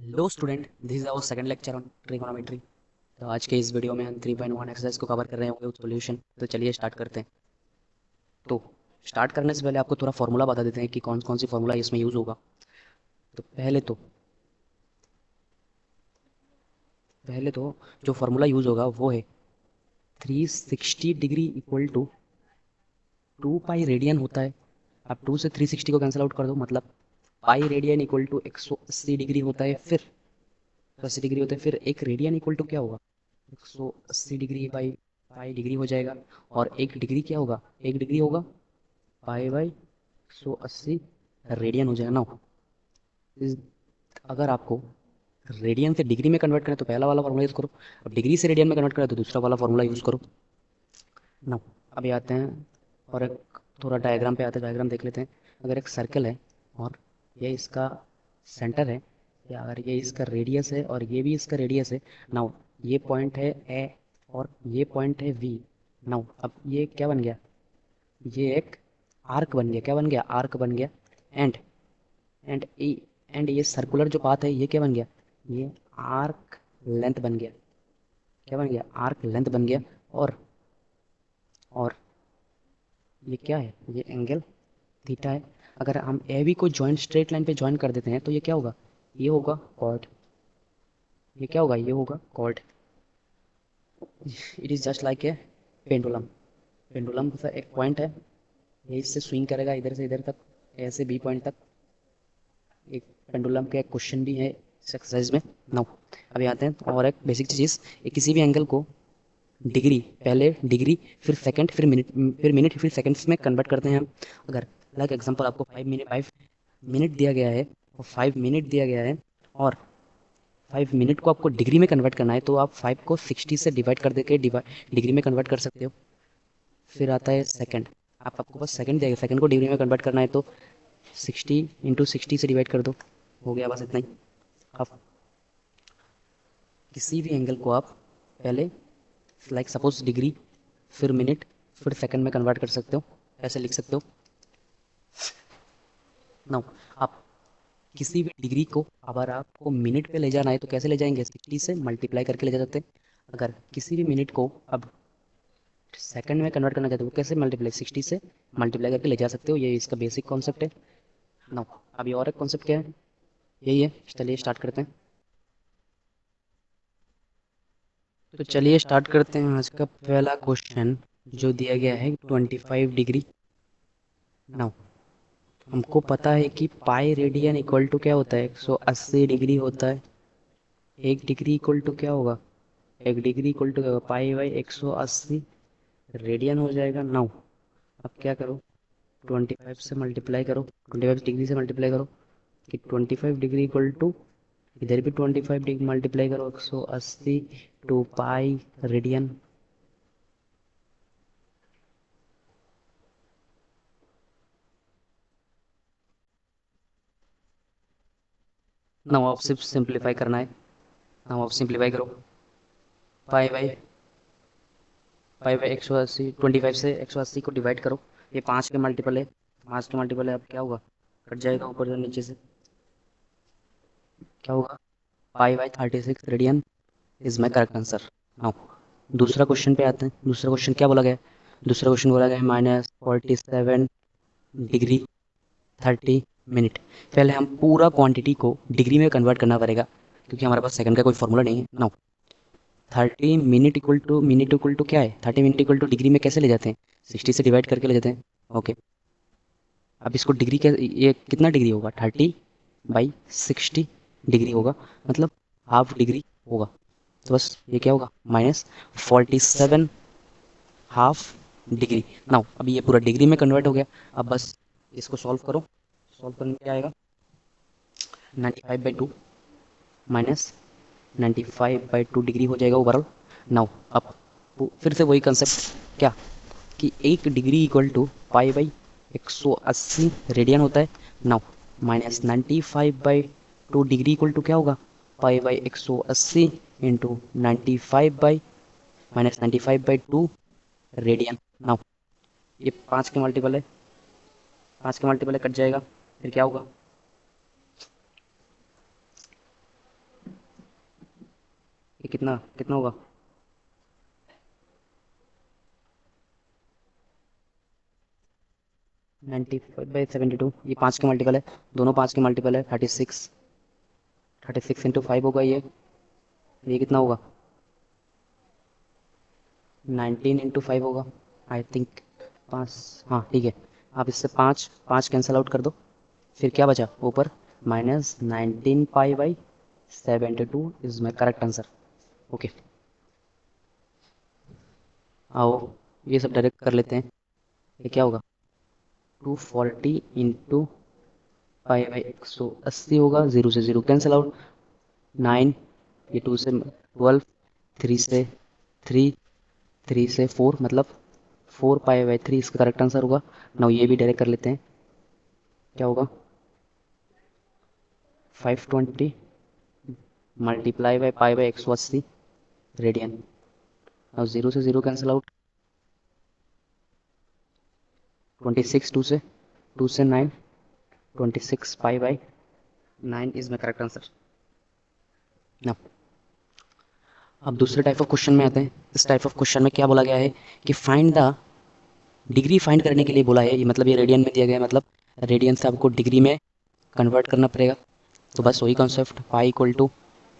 Hello student, this is our second lecture on trigonometry. तो आज के इस वीडियो में हम 3.1 एक्सरसाइज को कवर कर रहे होंगे विद सॉल्यूशन। तो चलिए स्टार्ट करते हैं। तो स्टार्ट करने से पहले आपको थोड़ा फार्मूला बता देते हैं कि कौन कौन सी फार्मूला इसमें यूज़ होगा। तो पहले तो जो फार्मूला यूज़ होगा वो है 360 degree equal to 2 pi radian होता है। आप 2 से 360 को कैंसिल आउट कर दो, मतलब pi radian equal to 180 degree होता है। फिर 180 डिग्री होता है, फिर एक रेडियन इक्वल टू क्या होगा, 180 डिग्री बाई पाई डिग्री हो जाएगा। और एक डिग्री क्या होगा, एक डिग्री होगा पाई बाई 180 रेडियन हो जाएगा ना। अगर आपको रेडियन से डिग्री में कन्वर्ट करना है तो पहला वाला फॉर्मूला यूज़ करो। अब डिग्री से रेडियन में कन्वर्ट करना है तो दूसरा वाला फॉर्मूला यूज़ करो ना। अभी आते हैं और एक थोड़ा डायग्राम पे आते हैं, डायग्राम देख लेते हैं। अगर एक सर्कल है और ये इसका सेंटर है, या अगर ये इसका रेडियस है और ये भी इसका रेडियस है। नाउ ये पॉइंट है ए और ये पॉइंट है वी। नाउ अब ये क्या बन गया, ये एक आर्क बन गया। क्या बन गया, आर्क बन गया। एंड एंड एंड ये सर्कुलर जो पाथ है ये क्या बन गया, ये आर्क लेंथ बन गया। क्या बन गया, आर्क लेंथ बन गया। और और ये क्या है, ये एंगल थीटा है। अगर हम ए बी को जॉइंट स्ट्रेट लाइन पे ज्वाइन कर देते हैं तो ये क्या होगा, ये होगा कॉर्ड। ये क्या होगा, ये होगा chord. It is just like a pendulum. Pendulum का एक पॉइंट है, ये इससे स्विंग करेगा इधर से इधर तक, ए से बी पॉइंट तक। एक पेंडुलम का एक क्वेश्चन भी है इस एक्सरसाइज में। नाउ अभी आते हैं और एक बेसिक चीज़, ये किसी भी एंगल को डिग्री, पहले डिग्री फिर सेकंड फिर मिनट फिर सेकंड्स में कन्वर्ट करते हैं हम। अगर लाइक एग्जांपल आपको 5 मिनट दिया गया है और 5 मिनट दिया गया है और 5 मिनट को आपको डिग्री में कन्वर्ट करना है, तो आप 5 को 60 से डिवाइड कर देके डिग्री में कन्वर्ट कर सकते हो। फिर आता है सेकंड। आपको बस सेकंड दिया गया, सेकंड को डिग्री में कन्वर्ट करना है तो 60 × 60 से डिवाइड कर दो, हो गया बस इतना ही। अब किसी भी एंगल को आप पहले लाइक सपोज डिग्री फिर मिनट फिर सेकंड में कन्वर्ट कर सकते हो, ऐसे लिख सकते हो। नाउ आप किसी भी डिग्री को अगर आपको मिनट पे ले जाना है तो कैसे ले जाएंगे, 60 से मल्टीप्लाई करके ले जा सकते हैं। अगर किसी भी मिनट को अब सेकंड में कन्वर्ट करना चाहते हो, कैसे मल्टीप्लाई, 60 से मल्टीप्लाई करके ले जा सकते हो। ये इसका बेसिक कॉन्सेप्ट है। नाउ अभी और एक कॉन्सेप्ट क्या है, यही है। चलिए स्टार्ट करते हैं। तो चलिए स्टार्ट करते हैं आज का पहला क्वेश्चन जो दिया गया है 25 डिग्री। नाउ हमको पता है कि पाई रेडियन इक्वल टू क्या होता है, 180 डिग्री होता है। एक डिग्री इक्वल टू क्या होगा, एक डिग्री इक्वल टू क्या होगा, पाई बाई 180 रेडियन हो जाएगा। नाउ अब क्या करो, 25 से मल्टीप्लाई करो, 25 डिग्री से मल्टीप्लाई करो कि 25 डिग्री इक्वल टू, इधर भी 25 डिग्री मल्टीप्लाई करो, 180 टू पाई रेडियन। नाउ आप सिर्फ सिंप्लीफाई करना है। नाउ आप सिंप्लीफाई करो, पाई बाई 180, 25 से 180 को डिवाइड करो। ये 5 के मल्टीपल है, 5 के मल्टीपल है। अब क्या होगा, कट जाएगा ऊपर से नीचे से, क्या होगा, pi by 36 radian is my correct answer. Now दूसरा क्वेश्चन पे आते हैं। दूसरा क्वेश्चन क्या बोला गया, दूसरा क्वेश्चन बोला गया -47 डिग्री 30 मिनट। पहले हम पूरा क्वांटिटी को डिग्री में कन्वर्ट करना पड़ेगा क्योंकि हमारे पास सेकंड का कोई फॉर्मूला नहीं है। नाउ 30 मिनट इक्वल टू क्या है, 30 मिनट इक्वल टू डिग्री में कैसे ले जाते हैं, 60 से डिवाइड करके ले जाते हैं। ओके, अब इसको डिग्री के, ये कितना डिग्री होगा, 30/60 डिग्री होगा, मतलब हाफ डिग्री होगा। तो बस ये क्या होगा, -47 हाफ डिग्री। नाउ अभी ये पूरा डिग्री में कन्वर्ट हो गया। अब बस इसको सॉल्व करो, सॉल्व करने में क्या आएगा, 95/2 माइनस 95/2 डिग्री हो जाएगा ओवरऑल। नाउ अब फिर से वही कंसेप्ट, क्या कि एक degree equal to pi by 180 radian होता है। नाउ -95/2 डिग्री इक्वल टू क्या होगा, pi by 180 into 95/-95/2 radian. Now ये 5 के मल्टीपल है, 5 के मल्टीपल है, कट जाएगा। फिर क्या होगा, ये कितना कितना होगा? 95/72, ये 5 के मल्टीपल है, दोनों 5 के मल्टीपल है। 36, 36 × 5 होगा ये कितना होगा? 19 × 5 होगा आई थिंक। 5, हाँ ठीक है। आप इससे 5 5 कैंसिल आउट कर दो, फिर क्या बचा ऊपर? -19π/72 is my correct answer. Okay, आओ ये सब डायरेक्ट कर लेते हैं। ये क्या होगा? 240 × π/180 होगा। 0 से 0 कैंसिल आउट। 9, ये 2 से 12, 3 से 3, 3 से 4, मतलब 4π/3 इसका करेक्ट आंसर होगा। नाउ ये भी डायरेक्ट कर लेते हैं। क्या होगा? 520 मल्टीप्लाई बाय π/180 रेडियन। नाउ 0 से 0 कैंसिल आउट। 26, 2 से 9, 26π/9 is my correct answer. Now अब दूसरे टाइप ऑफ क्वेश्चन में आते हैं। इस टाइप ऑफ क्वेश्चन में क्या बोला गया है कि फाइंड द डिग्री फाइंड करने के लिए बोला है। ये मतलब ये रेडियन में दिया गया है, मतलब रेडियन से आपको डिग्री में कन्वर्ट करना पड़ेगा। तो बस वही concept, pi equal to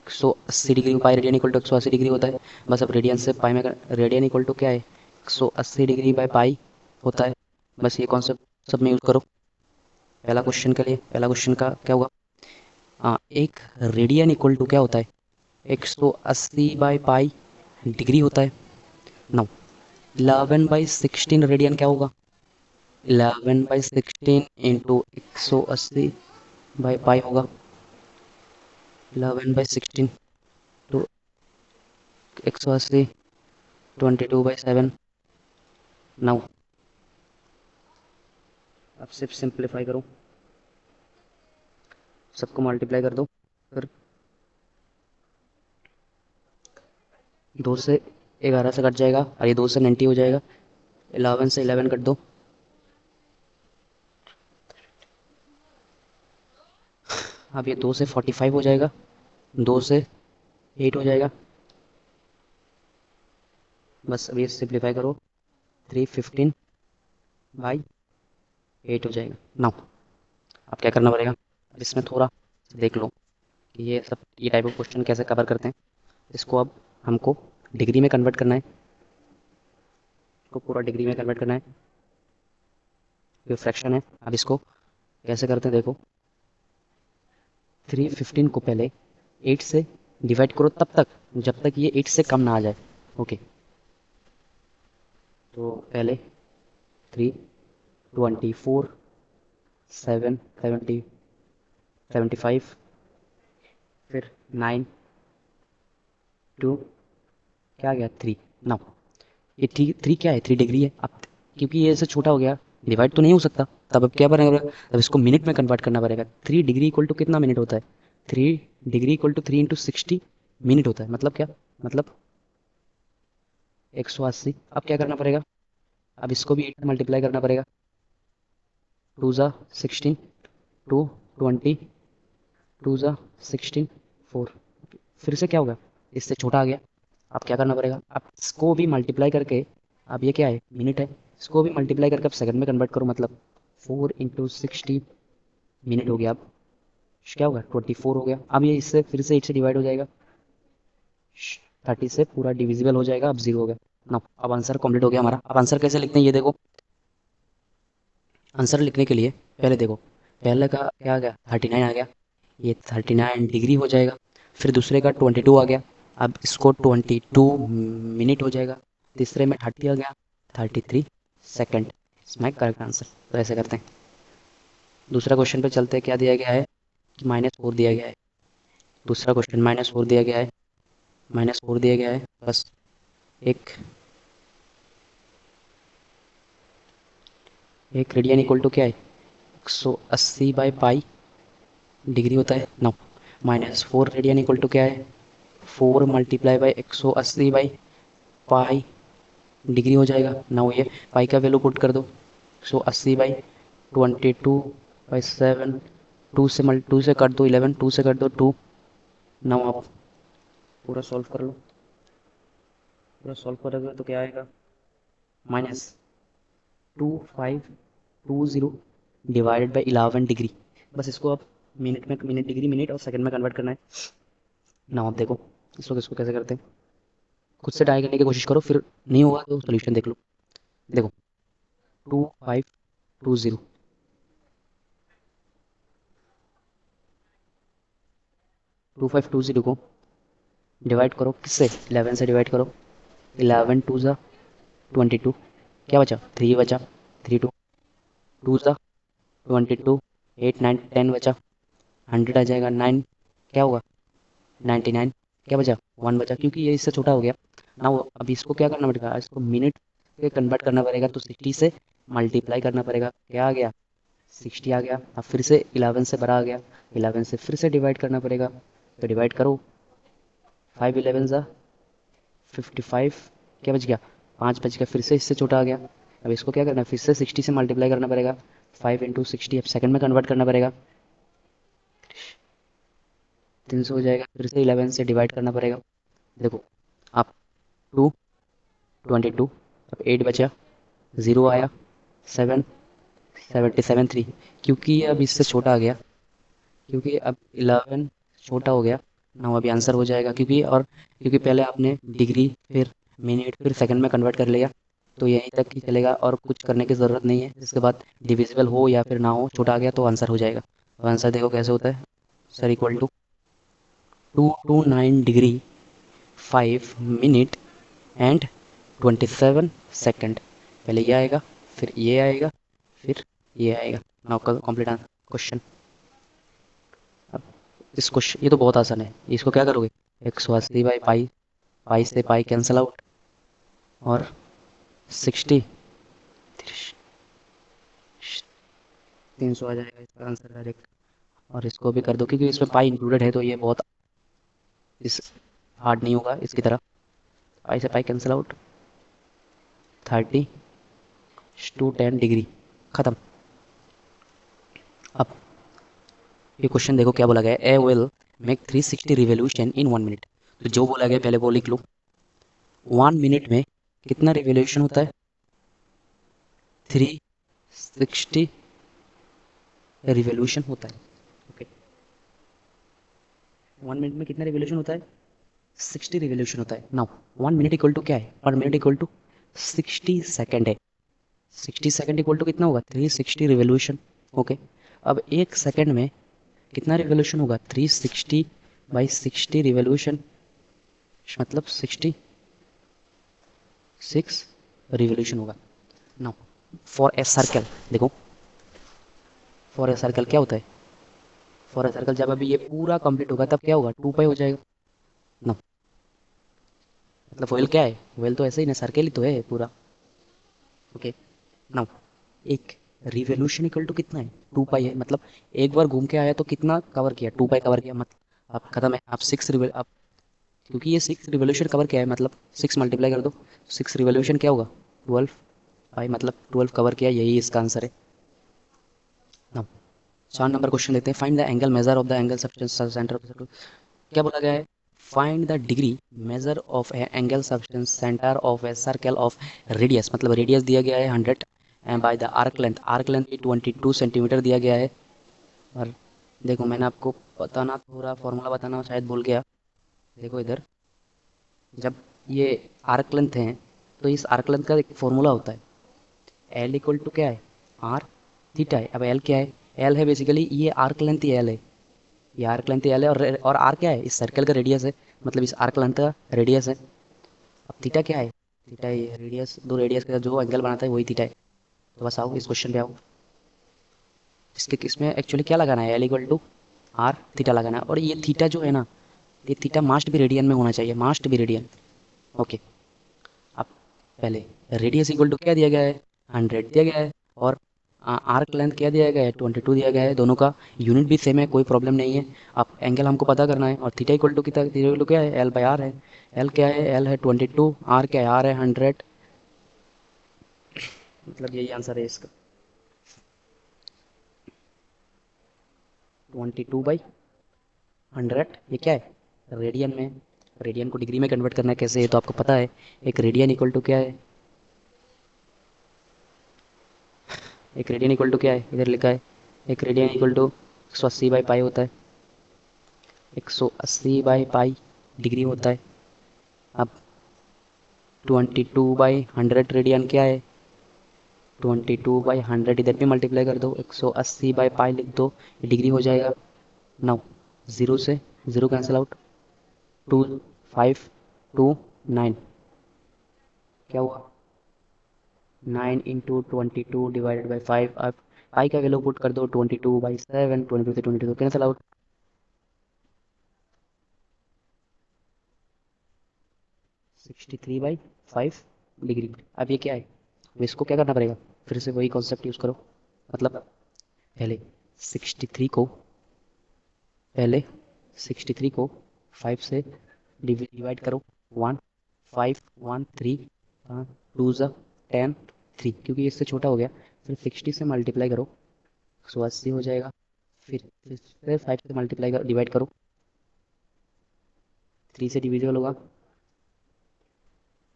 180 degree, pi radian equal to 180 degree होता है। बस अब रेडियन से पाई में रेडियन इक्वल टू क्या है? 180 डिग्री/पाई होता है। बस ये कॉन्सेप्ट सब में यूज़ करो। पहला क्वेश्चन के लिए, पहला क्वेश्चन का क्या होगा? हाँ, एक रेडियन इक्वल टू क्या होता है? 180/पाई डिग्री होता है। नाउ 11/16 रेडियन क्या होगा? 11/16 इंटू 180/पाई होगा। 11/16 टू 180, 22/7। नाउ अब सिर्फ सिंप्लीफाई करो, सबको मल्टीप्लाई कर दो। फिर 2 से 11 से कट जाएगा और ये 2 से 90 हो जाएगा। 11 से 11 कट दो, अब ये 2 से 45 हो जाएगा। 2 से 8 हो जाएगा। बस अब ये सिंप्लीफाई करो, 315/8 हो जाएगा। नाउ अब क्या करना पड़ेगा? अब इसमें थोड़ा देख लो कि ये सब, ये टाइप ऑफ क्वेश्चन कैसे कवर करते हैं। इसको अब हमको डिग्री में कन्वर्ट करना है, इसको पूरा डिग्री में कन्वर्ट करना है। ये फ्रैक्शन है। अब इसको कैसे करते हैं देखो। 315 को पहले 8 से डिवाइड करो तब तक जब तक ये 8 से कम ना आ जाए। ओके, तो पहले 3, 24, 7, 70, 75, फिर 9, 2, क्या आ गया? 3। नाउ ये 3 क्या है? 3 डिग्री है। अब क्योंकि ये ऐसे छोटा हो गया, डिवाइड तो नहीं हो सकता, तब अब क्या बनेगा? तब इसको मिनट में कन्वर्ट करना पड़ेगा। 3 डिग्री इक्वल टू कितना मिनट होता है? 3 डिग्री इक्वल टू 3 × 60 मिनट होता है। मतलब क्या? मतलब 180। अब क्या करना पड़ेगा? अब इसको भी 8 मल्टीप्लाई करना पड़ेगा। 2 ज़ा 16, 2 20, 2 ज़ा 16, 4। फिर से क्या होगा? इससे छोटा आ गया। अब क्या करना पड़ेगा? अब इसको भी मल्टीप्लाई करके, अब ये क्या है? मिनट है। इसको भी मल्टीप्लाई करके अब सेकंड में कन्वर्ट करो, मतलब 4 × 60 मिनट हो गया। अब क्या होगा? 24 हो गया। अब ये इससे फिर से 8 से डिवाइड हो जाएगा, 30 से पूरा डिविजिबल हो जाएगा। अब 0 हो गया ना। अब आंसर कंप्लीट हो गया हमारा। अब आंसर कैसे लिखते हैं ये देखो। आंसर लिखने के लिए पहले देखो, पहले का क्या आ गया? 39 आ गया, ये 39 डिग्री हो जाएगा। फिर दूसरे का 22 आ गया, अब इसको 22 मिनट हो जाएगा। तीसरे में 30 आ गया, 33 सेकंड। इसमें करेक्ट आंसर। तो ऐसे करते हैं। दूसरा क्वेश्चन पे चलते हैं। क्या दिया गया है कि -4 दिया गया है। दूसरा क्वेश्चन -4 दिया गया है, -4 दिया गया है। बस एक रेडियन इक्वल टू क्या है? 180/पाई डिग्री होता है। नो, -4 रेडियन इक्वल टू क्या है? 4 मल्टीप्लाई बाई 180/पाई डिग्री हो जाएगा। नाउ ये पाई का वैल्यू पुट कर दो। 180/22/7, 2 से कट दो 11, 2 से कट दो 2। नाउ आप पूरा सॉल्व कर लो। पूरा सॉल्व करोगे तो क्या आएगा, -2520 डिवाइडेड बाई 11 डिग्री। बस इसको आप मिनट में, मिनट डिग्री मिनट और सेकंड में कन्वर्ट करना है ना। आप देखो इसको कैसे करते हैं, खुद से ट्राई करने की कोशिश करो, फिर नहीं होगा तो सोल्यूशन देख लो। देखो 2520 2520 को डिवाइड करो किससे, 11 से डिवाइड करो। 11 टू ज़ा 22, क्या बचा 3 बचा, 3 टू ज़ा 22, 8 9 10 बचा, 100 आ जाएगा, 9 क्या होगा 99, क्या बचा 1 बचा, क्योंकि ये इससे छोटा हो गया ना। वो अभी इसको क्या करना पड़ेगा, इसको मिनट पे कन्वर्ट करना पड़ेगा, तो 60 से मल्टीप्लाई करना पड़ेगा, क्या आ गया 60 आ गया। अब फिर से 11 से बड़ा आ गया, 11 से फिर से डिवाइड करना पड़ेगा, तो डिवाइड करो, 5 11 ज़ा 55, क्या बच गया 5 बच गया, फिर से इससे छोटा आ गया। अब इसको क्या करना है, फिर से 60 से मल्टीप्लाई करना पड़ेगा, 5 इंटू 60, अब सेकंड में कन्वर्ट करना पड़ेगा, 300 हो जाएगा, फिर से 11 से डिवाइड करना पड़ेगा। देखो आप 222, अब 8 बचा, 0 आया, 7 77 3, क्योंकि ये अब इससे छोटा आ गया, क्योंकि अब 11 छोटा हो गया ना, वो अभी आंसर हो जाएगा, क्योंकि और क्योंकि पहले आपने डिग्री फिर मिनट फिर सेकंड में कन्वर्ट कर लिया, तो यहीं तक ही चलेगा और कुछ करने की ज़रूरत नहीं है। इसके बाद डिविजिबल हो या फिर ना हो, छोटा आ गया तो आंसर हो जाएगा। तो आंसर देखो कैसे होता है, sir equal to 229 degree 5 minute and 27 second. पहले ये आएगा, फिर ये आएगा, फिर ये आएगा। Now complete question. अब इस क्वेश्चन, ये तो बहुत आसान है, इसको क्या करोगे, 180/पाई, पाई से पाई कैंसिल आउट, और 60 300 आ जाएगा इसका आंसर डायरेक्ट। और इसको भी कर दो, क्योंकि इसमें पाई इंक्लूडेड है, तो ये बहुत इस हार्ड नहीं होगा इसकी तरह। पाई से पाई कैंसिल आउट, 30/10 डिग्री, ख़त्म। अब ये क्वेश्चन देखो क्या बोला गया है, A will make 360 revolution in 1 minute. तो जो बोला गया पहले वो लिख लो, 1 मिनट में कितना रिवोल्यूशन होता है, 360 रिवोल्यूशन होता है। ओके, 1 मिनट में कितना रिवोल्यूशन होता है, 60 रिवोल्यूशन होता है। नाउ 1 मिनट इक्वल टू क्या है, पर मिनट इक्वल टू 60 सेकेंड है। 60 सेकेंड इक्वल टू कितना होगा, 360 रिवोल्यूशन। ओके, अब 1 सेकेंड में कितना रिवोल्यूशन होगा, 360/60 रिवोल्यूशन, मतलब 66 रिवोल्यूशन होगा। नाउ फॉर ए सर्कल, देखो फॉर ए सर्कल क्या होता है, फॉर ए सर्कल जब अभी ये पूरा कंप्लीट होगा तब क्या होगा, 2 पाई हो जाएगा ना। मतलब वेल क्या है, वेल तो ऐसे ही ना, सर्कल ही तो है पूरा। ओके, नाउ एक रिवोल्यूशन इक्वल टू कितना है, 2 पाई है, मतलब एक बार घूम के आया तो कितना कवर किया, 2 पाई कवर किया, मतलब आप खत्म है। आप आप क्योंकि ये 6 रिवोल्यूशन कवर किया है, मतलब 6 मल्टीप्लाई कर दो, 6 रिवोल्यूशन क्या होगा, 12 पाई, मतलब 12 कवर किया, यही इसका आंसर है ना। 4 नंबर क्वेश्चन लेते हैं, find the angle measure of the angle substance centre of circle. क्या बोला गया है, find the degree measure of A angle substance centre of a circle of radius, मतलब रेडियस दिया गया है 100 and by the arc length भी 22 centimetre दिया गया है। और देखो मैंने आपको बताना, थोड़ा फॉर्मूला बताना शायद भूल गया। देखो इधर, जब ये आर्क लेंथ है तो इस आर्क लेंथ का एक फॉर्मूला होता है, एल इक्वल टू क्या है, आर थीटा है। अब एल क्या है, एल है बेसिकली ये आर्क लेंथ ही एल है, ये आर्क लेंथ एल है, और आर क्या है, इस सर्कल का रेडियस है, मतलब इस आर्क लेंथ का रेडियस है। अब थीटा क्या है, थीटा ये रेडियस, दो रेडियस का जो एंगल बनाता है वही थीटा है। तो बस आओ इस क्वेश्चन पे आओ, इसके इसमें एक्चुअली क्या लगाना है, L equal to R theta लगाना है, और ये थीटा जो है ना, ये थीटा मास्ट भी रेडियन में होना चाहिए, मास्ट भी रेडियन। ओके, अब पहले रेडियस इक्वल टू क्या दिया गया है, 100 दिया गया है, और आर्क लेंथ क्या दिया गया है, 22 दिया गया है, दोनों का यूनिट भी सेम है, कोई प्रॉब्लम नहीं है। अब एंगल हमको पता करना है, और थीटा इक्वल टू कितना, थीटा इक्वल टू क्या है, एल बाई आर है। एल क्या है, एल है 22, आर क्या है, आर है 100, मतलब यही आंसर है इसका, 22/100। ये क्या है, रेडियन में, रेडियन को डिग्री में कन्वर्ट करना है कैसे, ये तो आपको पता है। एक रेडियन इक्वल टू क्या है, एक रेडियन इक्वल टू क्या है, इधर लिखा है। एक रेडियन इक्वल टू 180/पाई होता है। 180/पाई डिग्री होता है। अब 22/100 रेडियन क्या है, 22/100 इधर भी मल्टीप्लाई कर दो, 180/पाई लिख दो, ये डिग्री हो जाएगा। नाउ ज़ीरो से ज़ीरो कैंसिल आउट, 2 5 2 9, क्या हुआ, 9 × 22 डिवाइडेड बाई 5। अब पाई का वैल्यू पुट कर दो, 22/7, 22 से 22 कैंसिल आउट, 63/5 डिग्री। अब ये क्या है, अब इसको क्या करना पड़ेगा, फिर से वही कॉन्सेप्ट यूज़ करो। मतलब पहले 63 को पहले 63 को 5 से डिवाइड करो, 1 5 1 3, 2 ज़ा 10 3, क्योंकि इससे छोटा हो गया। फिर 60 से मल्टीप्लाई करो, 180 हो जाएगा। फिर 5 से मल्टीप्लाई कर डिवाइड करो, 3 से डिविजिबल होगा,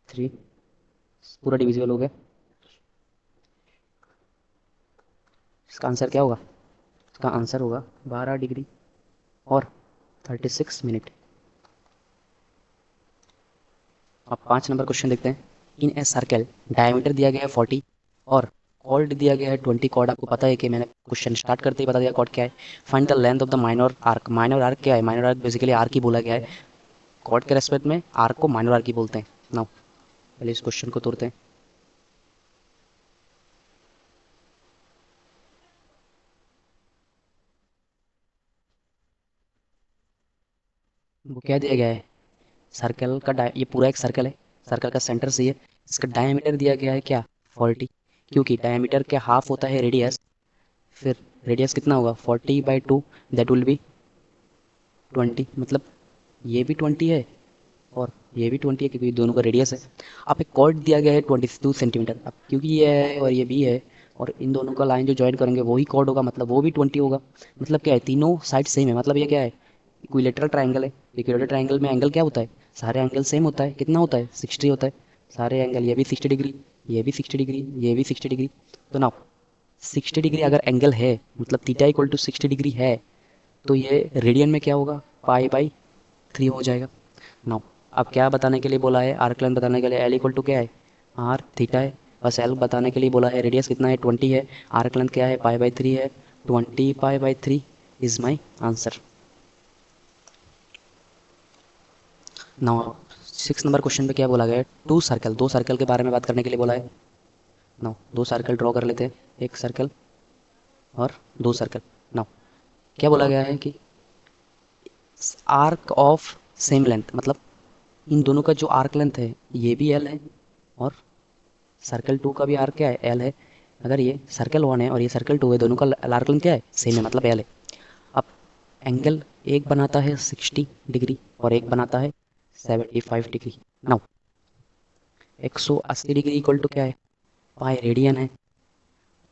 3 पूरा डिविजिबल हो गया। इसका आंसर क्या होगा, इसका आंसर होगा 12 डिग्री और 36 मिनट। अब 5 नंबर क्वेश्चन देखते हैं। इन ए सर्कल डायमीटर दिया गया है 40 और कॉर्ड दिया गया है 20। कॉर्ड आपको पता है कि मैंने क्वेश्चन स्टार्ट करते ही बता दिया कॉर्ड क्या है। Find the length of the minor arc. Minor arc क्या है, माइनर आर्क बेसिकली आर्क ही बोला गया है। कॉर्ड के रेस्पेक्ट में आर्क को माइनर आर्क ही बोलते हैं। नाउ पहले इस क्वेश्चन को तोड़ते हैं। वो क्या दिया गया है, सर्कल का ये पूरा एक सर्कल है, सर्कल का सेंटर से है। इसका डायमीटर दिया गया है क्या, 40, क्योंकि डायमीटर के हाफ होता है रेडियस। फिर रेडियस कितना होगा, 40/2, दैट विल बी 20। मतलब ये भी 20 है और ये भी 20 है, क्योंकि ये दोनों का रेडियस है। अब एक कॉर्ड दिया गया है 22 सेंटीमीटर। अब क्योंकि ये है और ये भी है और इन दोनों का लाइन जो ज्वाइन करेंगे वही कॉर्ड होगा, मतलब वो भी 20 होगा। मतलब क्या है, तीनों साइड सेम है। मतलब ये क्या है, इक्विलेटरल ट्राइंगल है। इक्विलेटरल ट्राइंगल में एंगल क्या होता है, सारे एंगल सेम होता है। कितना होता है, 60 होता है सारे एंगल। ये भी 60 डिग्री, ये भी 60 डिग्री, ये भी 60 डिग्री। तो ना 60 डिग्री अगर एंगल है, मतलब थीटा इक्वल टू 60 डिग्री है, तो ये रेडियन में क्या होगा, पाई/3 हो जाएगा। नाउ अब क्या बताने के लिए बोला है, आर्क लेंथ बताने के लिए एल इक्वल टू क्या है, आर थीटा है। बस एल बताने के लिए बोला है। रेडियस कितना है, 20 है। आर्क लेंथ क्या है, पाई/3 है। 20 पाई/3 is my answer. Now 6 number question पे क्या बोला गया है, टू सर्कल, दो सर्कल के बारे में बात करने के लिए बोला है। नाउ दो सर्कल ड्रॉ कर लेते हैं, एक सर्कल और दो सर्कल। नाउ क्या बोला गया है कि आर्क ऑफ सेम लेंथ, मतलब इन दोनों का जो आर्क लेंथ है ये भी एल है और सर्कल टू का भी आर्क क्या है, एल है। अगर ये सर्कल वन है और ये सर्कल टू है, दोनों का आर्क लेंथ क्या है, सेम है, मतलब एल है। अब एंगल एक बनाता है 60 डिग्री और एक बनाता है 75 degree. Now 180 degree equal to क्या है, पाई रेडियन है।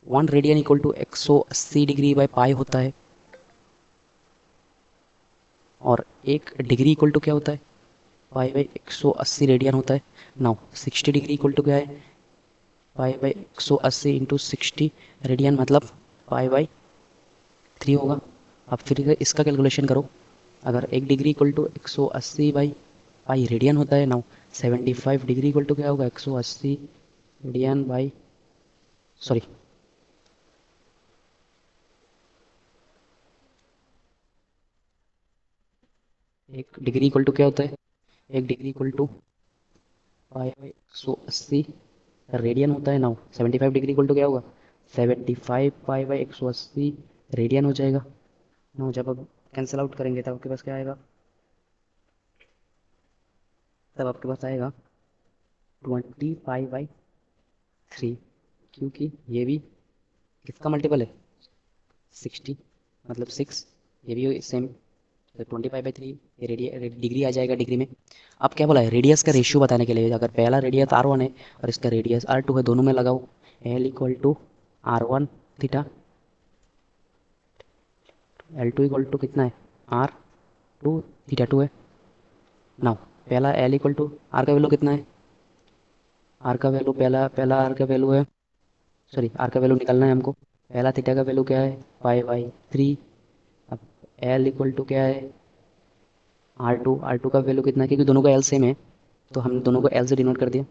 1 रेडियन इक्वल टू 180 डिग्री/पाई होता है। और 1 डिग्री इक्वल टू क्या होता है, पाई/180 रेडियन होता है। नाउ 60 डिग्री इक्वल टू क्या है, पाई/180 इंटू 60 रेडियन, मतलब पाई/3 होगा। अब फिर इसका कैलकुलेशन करो। अगर 1 डिग्री इक्वल टू 180/पाई रेडियन होता है, नाउ 75 डिग्री इक्वल टू क्या होगा, 180 radian by, sorry, 1 degree equal to क्या होता है, 1 डिग्री इक्वल टू पाई/180 रेडियन होता है। नाउ 75 डिग्री इक्वल टू क्या होगा, 75 पाई/180 रेडियन हो जाएगा। नाउ जब अब कैंसिल आउट करेंगे तब आपके पास क्या आएगा, तब आपके पास आएगा 20 पाई/3, क्योंकि ये भी किसका मल्टीपल है, 60, मतलब 6। ये भी सेम, तो 20 पाई/3 ये डिग्री आ जाएगा डिग्री में। अब क्या बोला है, रेडियस का रेशियो बताने के लिए, अगर पहला रेडियस R1 है और इसका रेडियस R2 है, दोनों में लगाओ L equal to R1 theta, L2 equal to कितना है, R2 थीटा 2 है। नाउ पहला एल इक्वल टू आर का वैल्यू कितना है, आर का वैल्यू पहला पहला आर का वैल्यू है, सॉरी आर का वैल्यू निकालना है हमको। पहला थीटा का वैल्यू क्या है, 5/3। अब एल इक्वल टू क्या है, आर टू का वैल्यू कितना है, क्योंकि दोनों का एल सेम है तो हमने दोनों को एल से डिनोट कर दिया।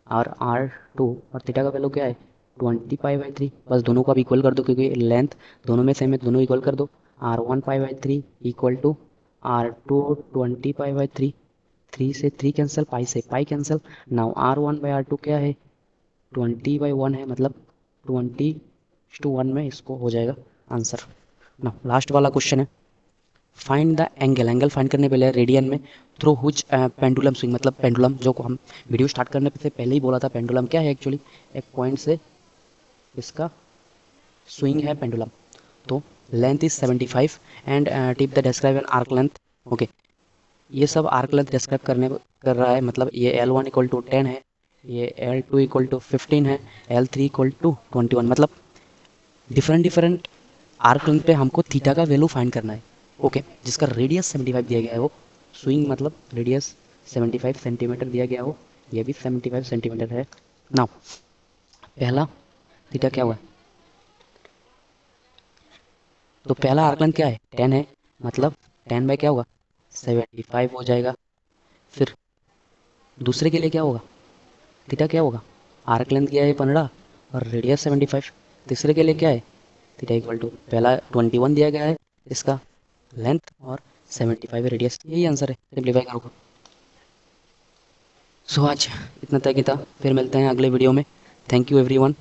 और आर टू और थीटा का वैल्यू क्या है, 20π/3। बस दोनों को आप इक्वल कर दो क्योंकि लेंथ दोनों में सेम है, दोनों इक्वल कर दो। R1π/3 equal to R2 20π/3। 3 से 3 कैंसिल, पाई से पाई कैंसिल। नाउ R1/R2 क्या है, 20/1 है, मतलब 20:1 में इसको हो जाएगा आंसर। नाउ लास्ट वाला क्वेश्चन है, find the angle. Angle find करने पहले रेडियन में थ्रू हुच पेंडुलम स्विंग, मतलब पेंडुलम जो को हम वीडियो स्टार्ट करने से पहले ही बोला था, पेंडुलम क्या है एक्चुअली, एक पॉइंट से इसका स्विंग है पेंडुलम। तो length is 75 and tip the describe an arc length. Okay, ये सब आर्क लेंथ डिस्क्राइब करने कर रहा है, मतलब ये L1 इक्वल टू 10 है, ये L2 इक्वल टू 15 है, L3 इक्वल टू 21, मतलब डिफरेंट डिफरेंट आर्क लेंथ पे हमको थीटा का वैल्यू फाइंड करना है। ओके, जिसका रेडियस 75 दिया गया है, वो स्विंग मतलब रेडियस 75 सेंटीमीटर दिया गया हो, ये भी 75 सेंटीमीटर है। नाउ पहला थीटा क्या हुआ, तो पहला आर्क लेंथ क्या है 10 है, मतलब 10 बाय क्या होगा 75 हो जाएगा। फिर दूसरे के लिए क्या होगा, थीटा क्या होगा, आर्क लेंथ क्या है 15 और रेडियस 75। तीसरे के लिए क्या है, थीटा इक्वल टू पहला 21 दिया गया है इसका लेंथ और 75 रेडियस, यही आंसर है, सिंप्लीफाई करो। सो आज इतना तक ही था, फिर मिलते हैं अगले वीडियो में। Thank you everyone.